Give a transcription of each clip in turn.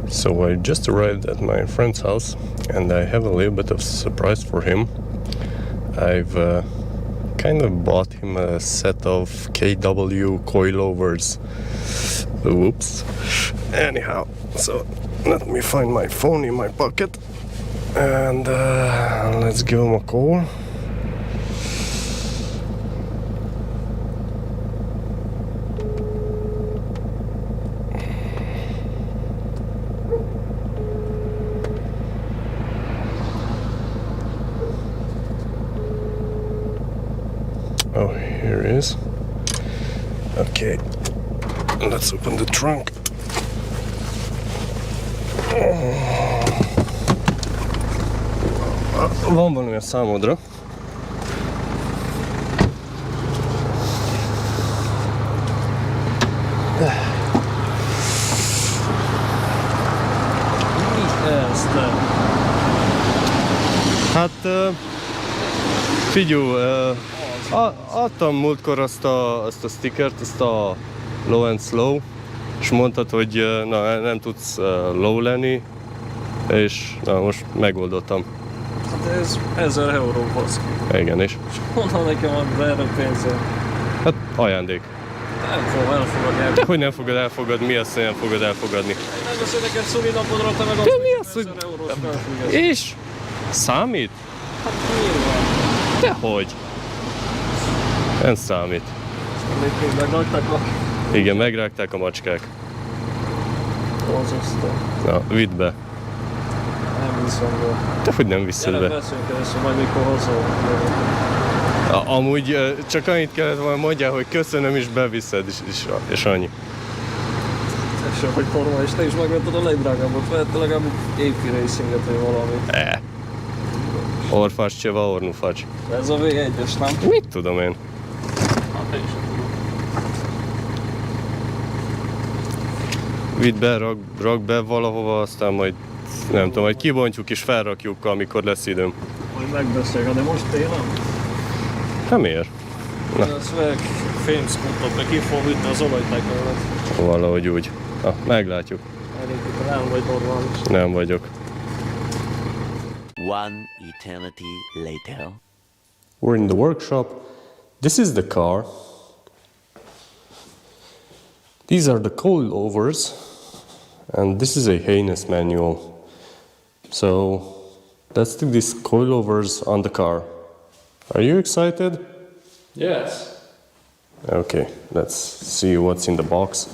So I just arrived at my friend's house and I have a little bit of surprise for him. I've kind of bought him a set of KW coilovers. Whoops. Anyhow, so let me find my phone in my pocket and let's give him a call. Oh, here it is. Okay, let's open the trunk. Van valami a számodra. Mi ez, te? Hát figyelj, adtam múltkor azt a stickert, azt a low and slow, és mondtad, hogy na, nem tudsz low lenni, és na, most megoldottam. Hát ez 1000 euró baszki. Igen, és? Honnan nekem ad be erre pénzért? Hát ajándék. Nem fogom elfogadni. Hogy nem fogod elfogadni? Mi azt, hogy nem fogod elfogadni? Nem beszél neked szuli napodra, te meg azt, De mi az, 1000 hogy... eurós felfüggesz. És? Számít? Hát nyilván. Dehogy? Nem számít. Még megrakták a... Igen, megrágták a macskák. Borzasztó. Na, vidd be. Nem viszem be. Dehogy nem viszed Gyere, be. beszéljünk először, majd mikor hozol. Amúgy csak annyit kellett volna mondjál, hogy köszönöm, és beviszed, és annyi. Ez sem, hogy forma, és te is megvetted a legdrágábbot. Vette legalább AP racinget, vagy valami. Orfács cseva, ornufács. Ez a V1-es, nem? Mit tudom én? Hát te is tudom. Vidd be, rak be valahova, aztán majd nem tudom, majd kibontjuk és felrakjuk, amikor lesz időm. Majd megbeszéljük, de most tényleg? Hát miért? Na. A szveg fémszkuntot, meg ki fogom ütni az olajtájkörömet. Valahogy úgy. Na, meglátjuk. Elég, nem vagy normális. Nem vagyok. One eternity later. We're in the workshop. This is the car. These are the coilovers. And this is a heinous manual. So let's stick these coilovers on the car. Are you excited? Yes. Okay, let's see what's in the box.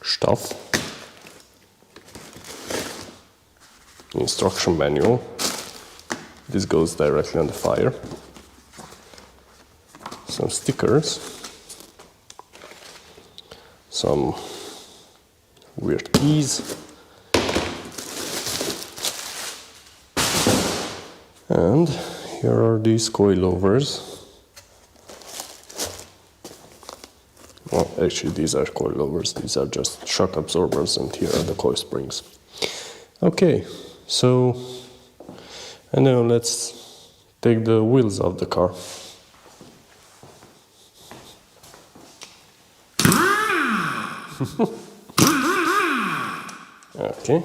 Stuff. Instruction manual. This goes directly on the fire. Some stickers. Some weird keys. And here are these coilovers. Well, actually these are coilovers, these are just shock absorbers, and here are the coil springs. Okay, so, and now let's take the wheels off the car. Okay.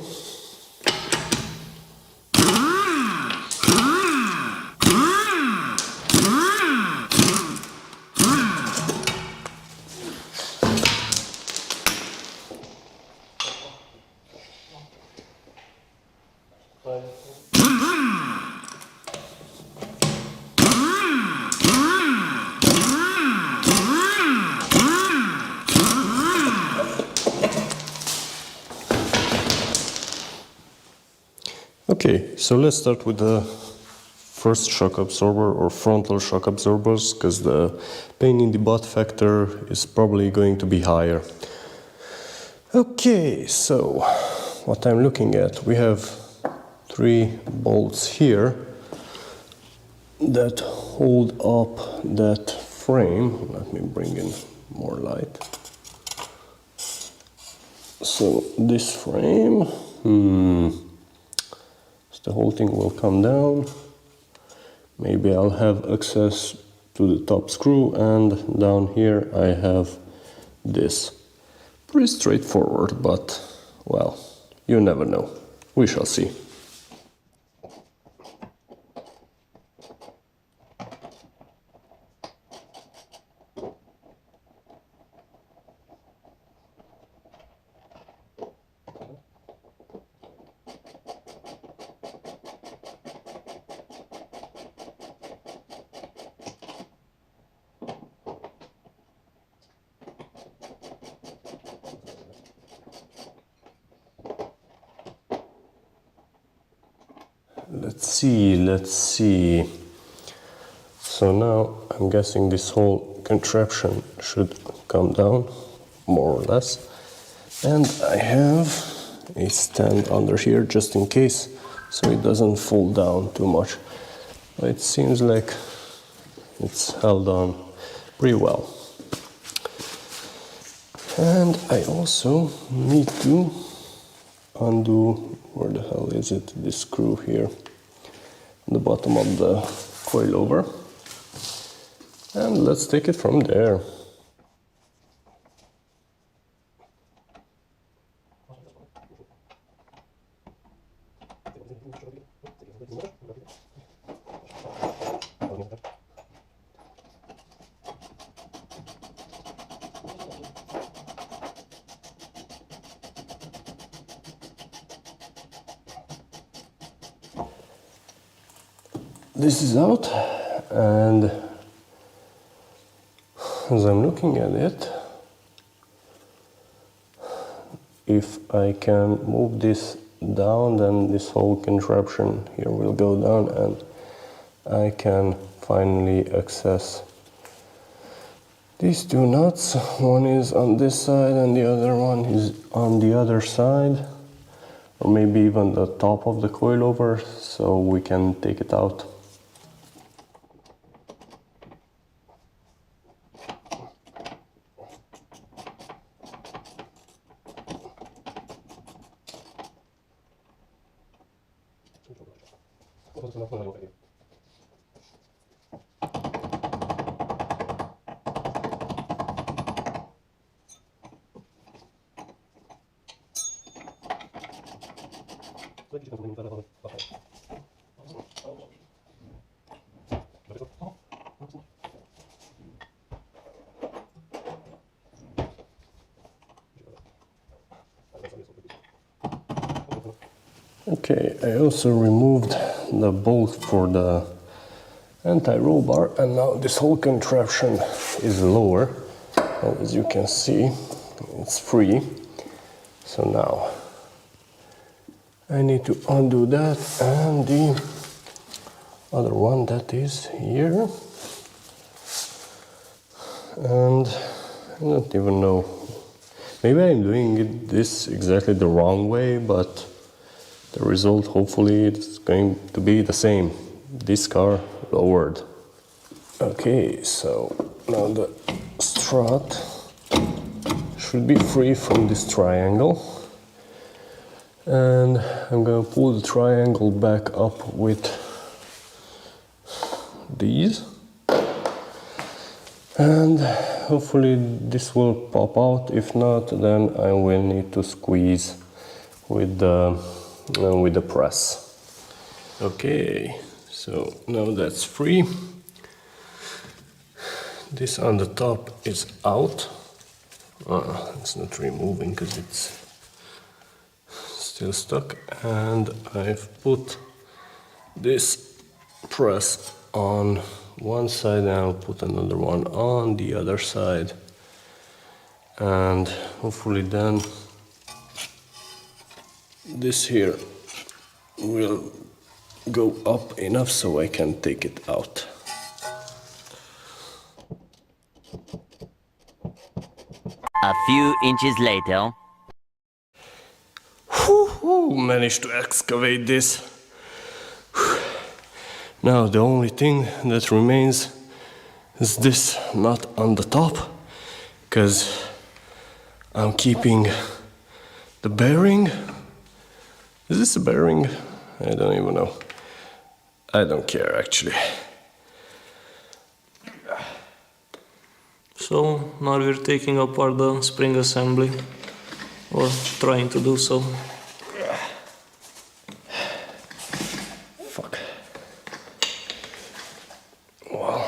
Okay, so let's start with the first shock absorber or frontal shock absorbers, because the pain in the butt factor is probably going to be higher. Okay, so what I'm looking at, we have 3 bolts here that hold up that frame. Let me bring in more light. So this frame, the whole thing will come down. Maybe I'll have access to the top screw, and down here I have this. Pretty straightforward, but well, you never know. We shall see. Let's see. So now I'm guessing this whole contraption should come down, more or less. And I have a stand under here just in case, so it doesn't fall down too much. It seems like it's held on pretty well. And I also need to undo, where the hell is it, this screw here, on the bottom of the coilover. And let's take it from there. This is out, and as I'm looking at it, if I can move this down, then this whole contraption here will go down, and I can finally access these two nuts. One is on this side and the other one is on the other side, or maybe even the top of the coilover, so we can take it out. Okay, I also removed the bolt for the anti-roll bar, and now this whole contraption is lower. And as you can see, it's free. So now I need to undo that and the other one that is here. And I don't even know, maybe I'm doing this exactly the wrong way, but the result hopefully it's going to be the same. This car lowered. Okay, so now the strut should be free from this triangle. And I'm gonna pull the triangle back up with these. And hopefully this will pop out. If not, then I will need to squeeze with the press. Okay, so now that's free. This on the top is out. It's not removing because it's still stuck. And I've put this press on one side and I'll put another one on the other side. And hopefully then this here will go up enough so I can take it out. A few inches later. Managed to excavate this. Now the only thing that remains is this nut on the top, because I'm keeping the bearing. Is this a bearing? I don't even know. I don't care actually. So now we're taking apart the spring assembly, or trying to do so. Fuck. Wow.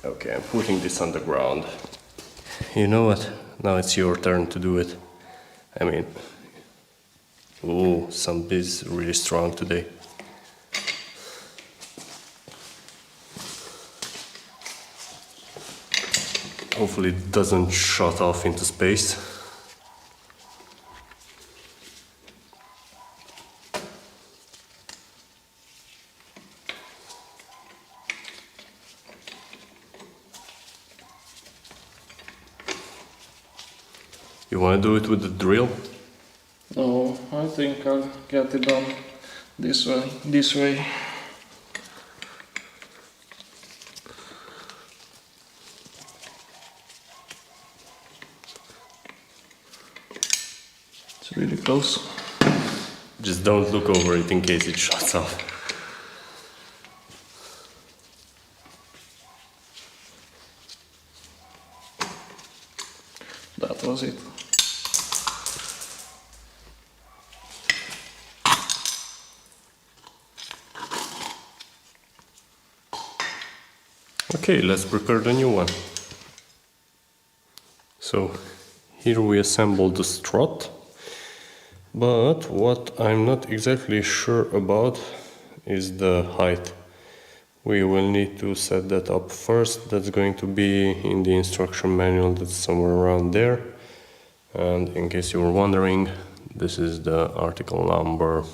Okay, I'm putting this on the ground. You know what? Now it's your turn to do it. I mean, ooh, some is really strong today. Hopefully it doesn't shot off into space. You want to do it with the drill? No, I think I'll get it done this way. It's really close. Just don't look over it in case it shuts off. That was it. Okay, let's prepare the new one. So here we assembled the strut, but what I'm not exactly sure about is the height. We will need to set that up first. That's going to be in the instruction manual, that's somewhere around there. And in case you were wondering, this is the article number.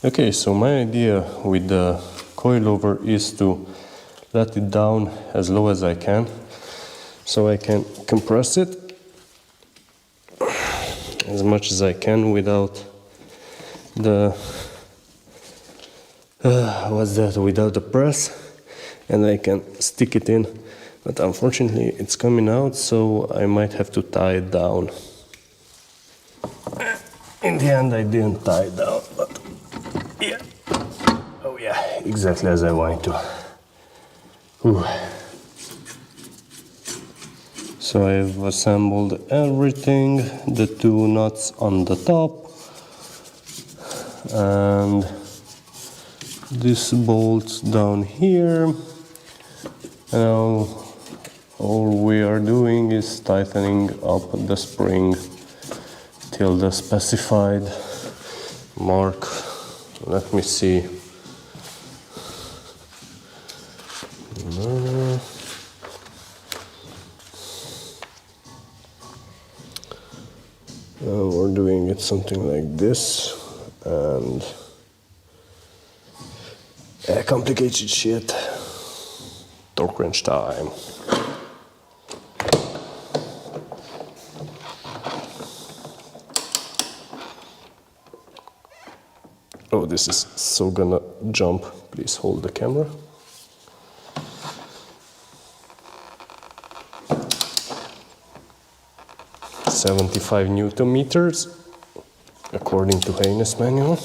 Okay, so my idea with the coilover is to let it down as low as I can, so I can compress it as much as I can without the without the press, and I can stick it in. But unfortunately it's coming out, so I might have to tie it down. In the end I didn't tie it down, but yeah. Oh yeah, exactly as I wanted to. Whew. So I've assembled everything, the two nuts on the top, and this bolts down here. Now all we are doing is tightening up the spring till the specified mark. Let me see. We're doing it something like this, and complicated shit. Torque wrench time. Oh, this is so gonna jump. Please hold the camera. $75 Newton meters, according to Haynes manual.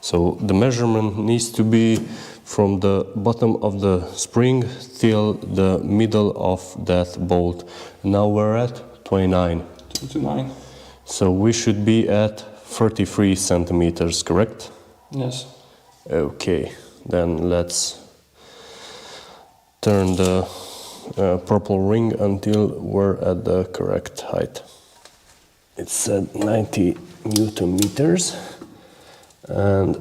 So the measurement needs to be from the bottom of the spring till the middle of that bolt. Now we're at 29. 29. So we should be at 33 centimeters, correct? Yes. Okay, then let's turn the purple ring until we're at the correct height. It's at 90 Newton meters, and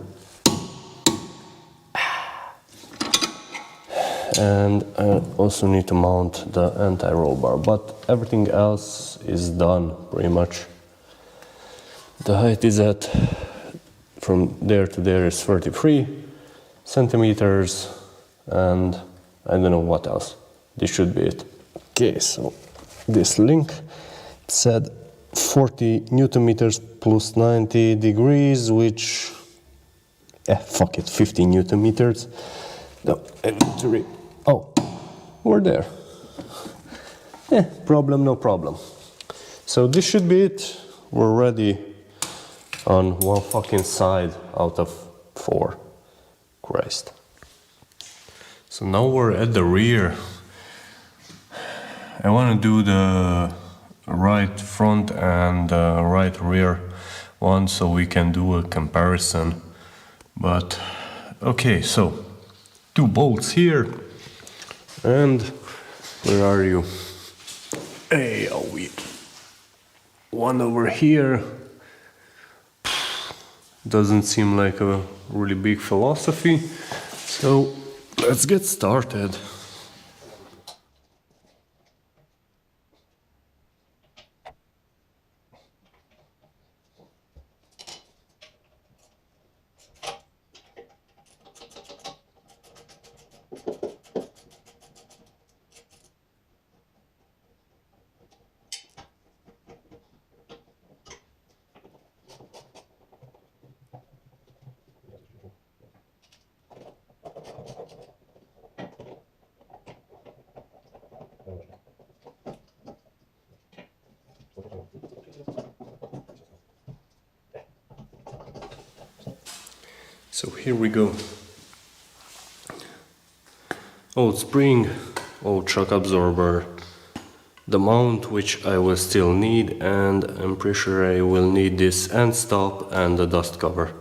I also need to mount the anti-roll bar, but everything else is done pretty much. The height is at, from there to there is 33 centimeters, and I don't know what else. This should be it. Okay, so this link said 40 Newton meters plus 90 degrees, which, fuck it, 50 Newton meters. No, I need to read. Oh, we're there. Problem, no problem. So this should be it. We're ready on one fucking side out of 4. Christ. So now we're at the rear. I want to do the right front and right rear one so we can do a comparison. But okay, so 2 bolts here. And where are you? Hey, oh, one over here. Doesn't seem like a really big philosophy. So let's get started. So here we go. Old spring, old shock absorber, the mount which I will still need, and I'm pretty sure I will need this end stop and the dust cover.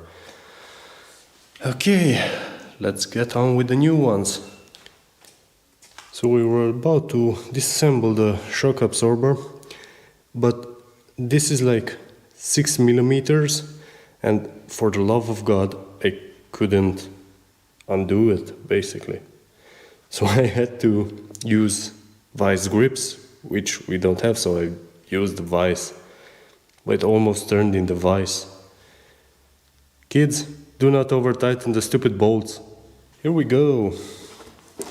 Okay, let's get on with the new ones. So we were about to disassemble the shock absorber, but this is like 6 millimeters, and for the love of God, I couldn't undo it, basically. So I had to use vice grips, which we don't have, so I used the vice. But it almost turned in the vice. Kids, do not over tighten the stupid bolts. Here we go.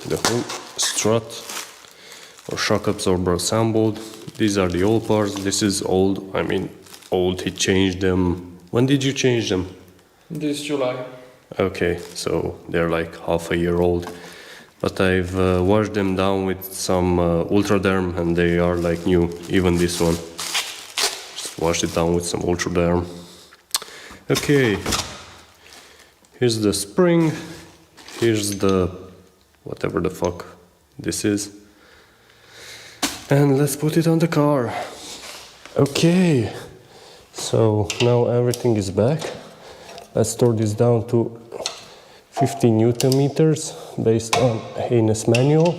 The whole strut or shock absorber assembled. These are the old parts. This is old. I mean, old. He changed them. When did you change them? This July. Okay, so they're like half a year old. But I've washed them down with some Ultraderm and they are like new, even this one. Just washed it down with some Ultraderm. Okay, here's the spring, here's the whatever the fuck this is. And let's put it on the car. Okay, so now everything is back. Let's store this down to 50 Newton meters based on Haynes manual.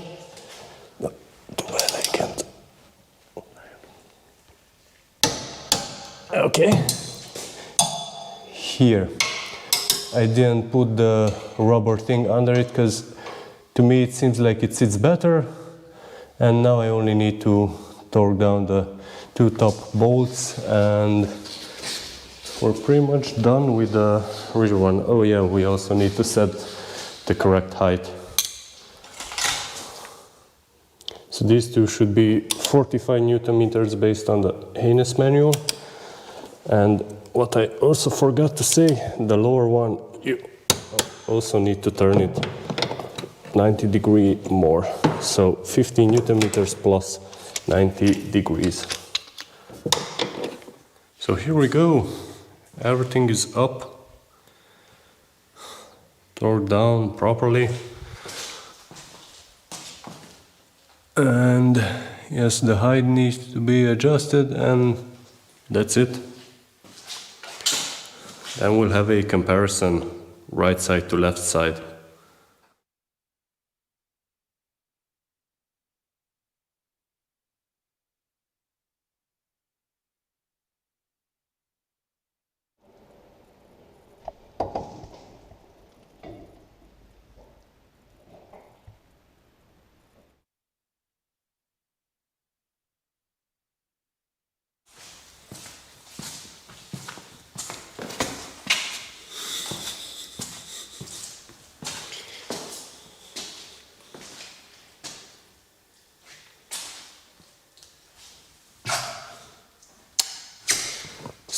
No, too bad I can't. Okay. Here. I didn't put the rubber thing under it because to me it seems like it sits better. And now I only need to torque down the 2 top bolts and we're pretty much done with the rear one. Oh yeah, we also need to set the correct height. So these two should be 45 Newton meters based on the Haynes manual. And what I also forgot to say, the lower one, you also need to turn it 90 degree more. So 50 Newton meters plus 90 degrees. So here we go. Everything is up, torqued down properly, and yes, the height needs to be adjusted, and that's it. Then we'll have a comparison right side to left side.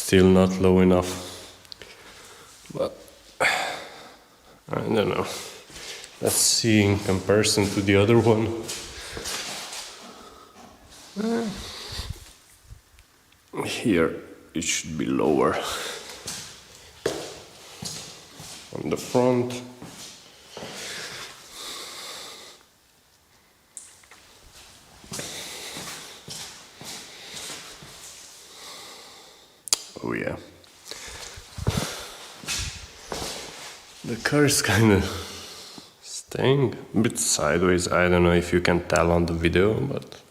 still not low enough. But I don't know. Let's see in comparison to the other one. Here it should be lower. On the front. Oh yeah. The car is kind of staying a bit sideways. I don't know if you can tell on the video, but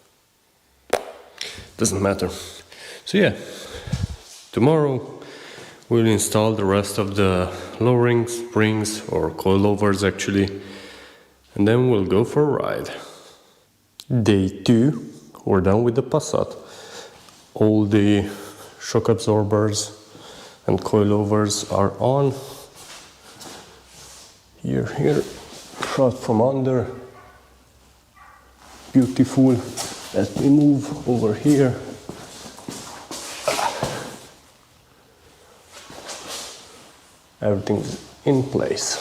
doesn't matter. So yeah, tomorrow we'll install the rest of the lowering springs or coilovers actually, and then we'll go for a ride. Day 2, we're done with the Passat. All the shock absorbers and coilovers are on. Here, shot from under. Beautiful. Let me move over here. Everything is in place.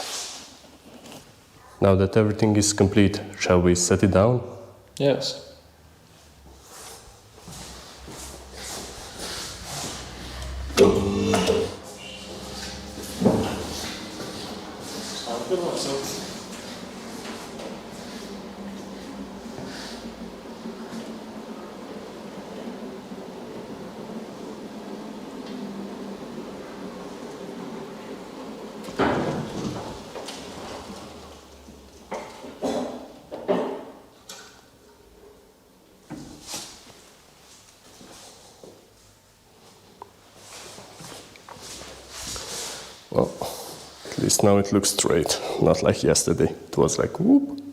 Now that everything is complete, shall we set it down? Yes. Well, at least now it looks straight, not like yesterday. It was like whoop.